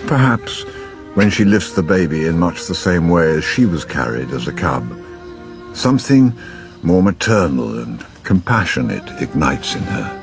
Perhaps when she lifts the baby in much the same way as she was carried as a cub, something more maternal and compassionate ignites in her.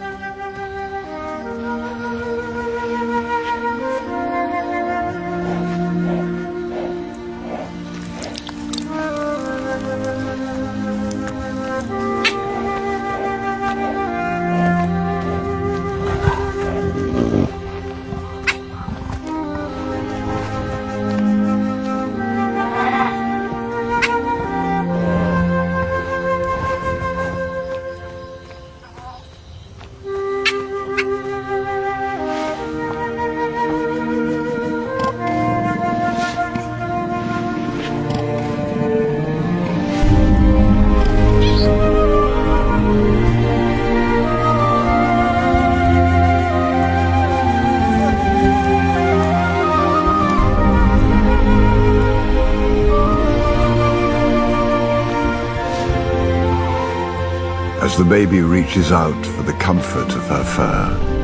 As the baby reaches out for the comfort of her fur,